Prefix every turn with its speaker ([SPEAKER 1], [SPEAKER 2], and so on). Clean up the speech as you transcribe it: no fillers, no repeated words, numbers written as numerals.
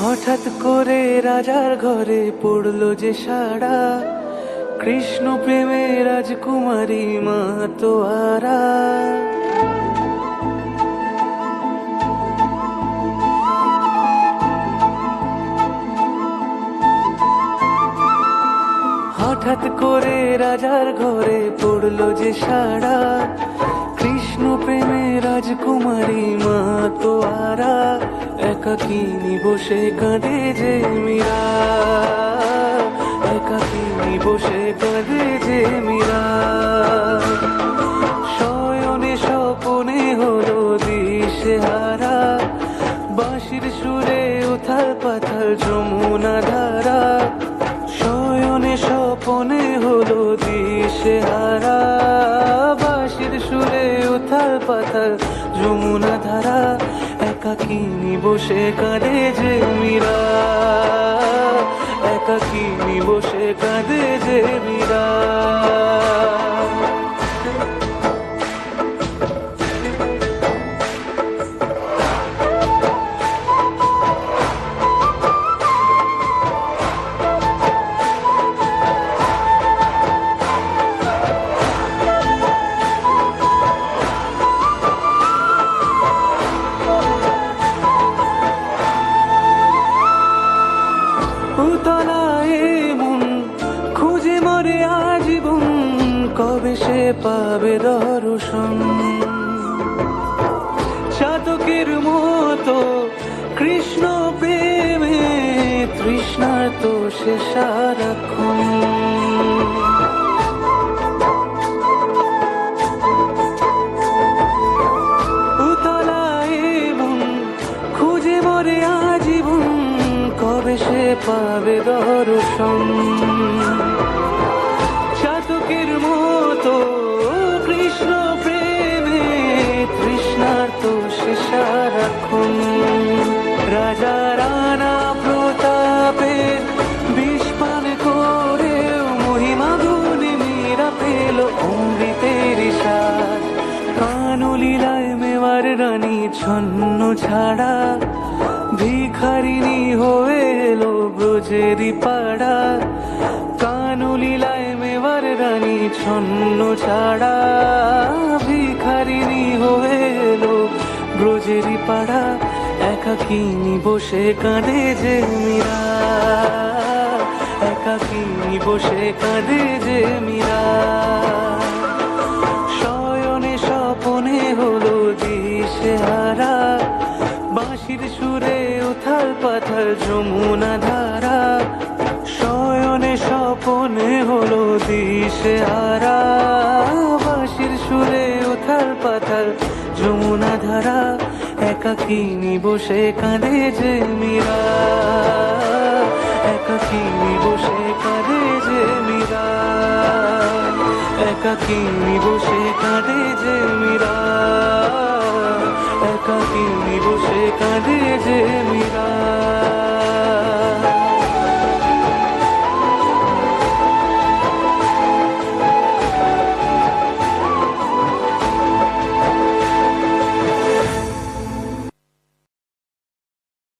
[SPEAKER 1] হঠাৎ করে রাজার ঘরে পড়লো যে সাড়া, কৃষ্ণ প্রেমে রাজকুমারী মাতোয়ারা। হঠাৎ করে রাজার ঘরে পড়লো যে সাড়া, কৃষ্ণ প্রেমে রাজকুমারী মাতোয়ারা। একাকিনী বসে কাঁদে যে মীরা, একাকিনী বসে কাঁদে যে মীরা। শয়নে স্বপনে হলো দিশেহারা, বাঁশির সুরে উথাল পাথাল যমুনা ধারা। শয়নে স্বপনে হলো দিশেহারা, বাঁশির সুরে উথাল পাথাল যমুনা ধারা। একাকিনী বসে কাঁদে যে মীরা, একাকিনী বসে কাঁদে যে মীরা। উতলায় মন খুঁজে মরে আজীবন, কবে সে পাবে দর্শন। চাতকের মতো কৃষ্ণ প্রেমে তৃষ্ণার্ত সে সারাক্ষণ। উতলায় মন খুঁজে মরে আজীবন, কবে সে পাবে দর্শন। চাতকের মতো কৃষ্ণ প্রেমে তৃষ্ণার্ত সে সারাক্ষণ। রাজা রানা প্রতাপের বিষ পান করে মহিমা গুণে মীরা পেল অমৃতের স্বাদ। কানলীলায় মেওয়ার রানী ছন্ন ছাড়া, ভিখারিনী হয়ে এলো ব্রজেরই পাড়া। কানলীলায় মেওয়ার রানী ছন্ন ছাড়া, ভিখারিনী হয়ে এলো ব্রজেরই পাড়া। একাকিনী বসে কাঁদে যে মীরা, একাকিনী বসে কাঁদে যে মীরা। শয়নে স্বপনে হলো দিশেহারা, বাঁশির সুরে উথাল পাথাল যমুনা ধারা। শয়নে স্বপনে হলো দিশেহারা, বাঁশির সুরে উথাল পাথাল যমুনা ধারা। একাকিনী বসে কাঁদে যে মীরা, একাকিনী বসে কাঁদে যে মীরা, একাকিনী বসে কাঁদে যে মীরা, একাকিনী বসে কাঁদে যে মীরা।